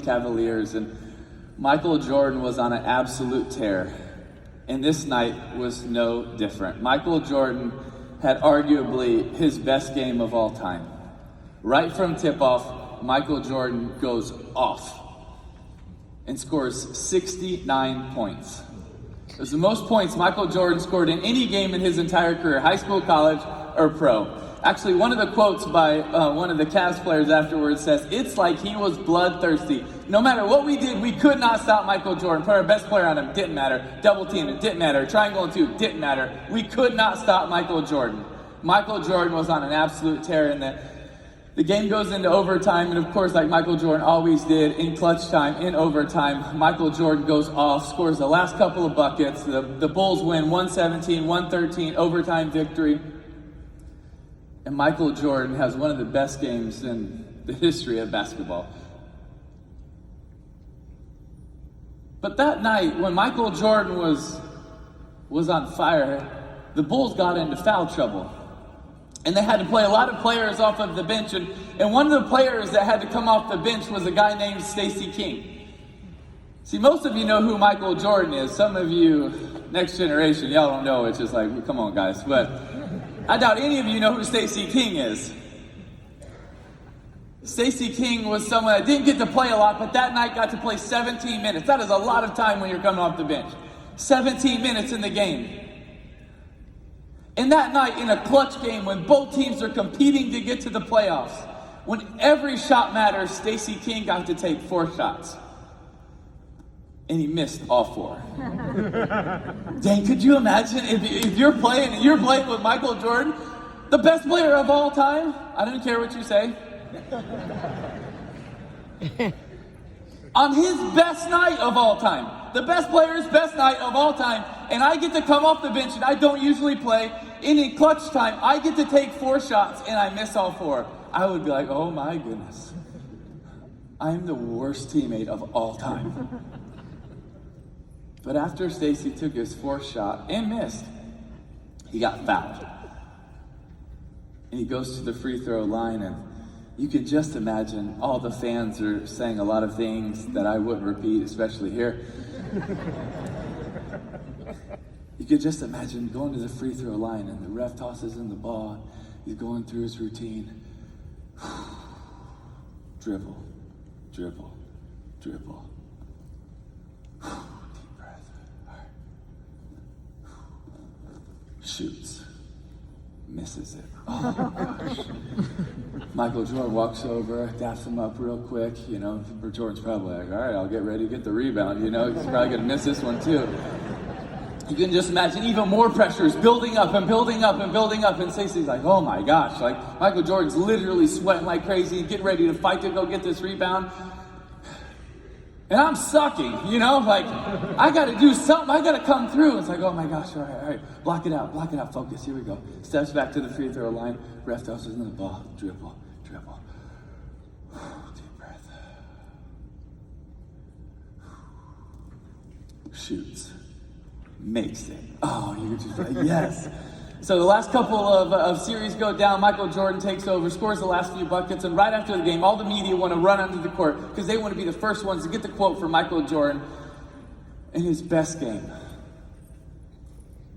Cavaliers, and Michael Jordan was on an absolute tear, and this night was no different. Michael Jordan had arguably his best game of all time. Right from tip-off, Michael Jordan goes off and scores 69 points. It was the most points Michael Jordan scored in any game in his entire career, high school, college, or pro. Actually, one of the quotes by one of the Cavs players afterwards says, "It's like he was bloodthirsty. No matter what we did, we could not stop Michael Jordan. Put our best player on him, didn't matter. Double team, it didn't matter. Triangle and two, didn't matter. We could not stop Michael Jordan." Michael Jordan was on an absolute tear in that. The game goes into overtime, and of course, like Michael Jordan always did, in clutch time, in overtime, Michael Jordan goes off, scores the last couple of buckets. The Bulls win 117, 113, overtime victory. And Michael Jordan has one of the best games in the history of basketball. But that night, when Michael Jordan was on fire, the Bulls got into foul trouble. And they had to play a lot of players off of the bench. And one of the players that had to come off the bench was a guy named Stacey King. See, most of you know who Michael Jordan is. Some of you, next generation, y'all don't know. It's just like, come on, guys. But I doubt any of you know who Stacey King is. Stacey King was someone that didn't get to play a lot, but that night got to play 17 minutes. That is a lot of time when you're coming off the bench. 17 minutes in the game. And that night, in a clutch game, when both teams are competing to get to the playoffs, when every shot matters, Stacey King got to take 4 shots. And he missed all 4. Dang, could you imagine if you're playing and you're playing with Michael Jordan, the best player of all time? I don't care what you say. On his best night of all time, the best player's best night of all time, and I get to come off the bench and I don't usually play, and in clutch time, I get to take 4 shots and I miss all 4. I would be like, oh my goodness. I'm the worst teammate of all time. But after Stacey took his 4th shot and missed, he got fouled. And he goes to the free throw line, and you can just imagine all the fans are saying a lot of things that I wouldn't repeat, especially here. You could just imagine going to the free throw line, and the ref tosses in the ball. He's going through his routine. Dribble, dribble, dribble. Shoots. Misses it. Oh my gosh. Michael Jordan walks over, daps him up real quick. You know, Jordan's probably like, all right, I'll get ready to get the rebound. You know, he's probably going to miss this one too. You can just imagine even more pressures building up and building up and building up. And Stacey's like, oh my gosh. Like, Michael Jordan's literally sweating like crazy, getting ready to fight to go get this rebound. And I'm sucking, you know, like, I got to do something. I got to come through. It's like, oh my gosh, all right. Block it out, focus, here we go. Steps back to the free throw line, ref tosses in the ball, dribble, dribble. Deep breath. Shoots. Makes it. Oh, you're just like, yes. So the last couple of series go down, Michael Jordan takes over, scores the last few buckets, and right after the game, all the media want to run onto the court because they want to be the first ones to get the quote from Michael Jordan in his best game.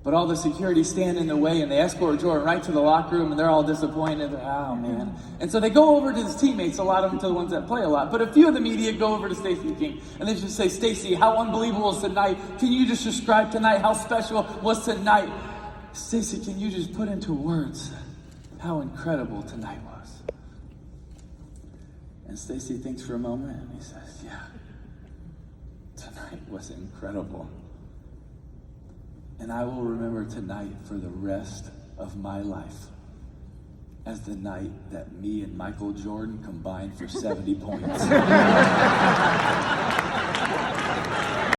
But all the security stand in the way, and they escort Jordan right to the locker room, and they're all disappointed. Oh, man. And so they go over to his teammates, a lot of them to the ones that play a lot. But a few of the media go over to Stacey King, and they just say, Stacey, how unbelievable was tonight? Can you just describe tonight? How special was tonight? Stacey, can you just put into words how incredible tonight was? And Stacey thinks for a moment, and he says, yeah, tonight was incredible. And I will remember tonight for the rest of my life as the night that me and Michael Jordan combined for 70 points.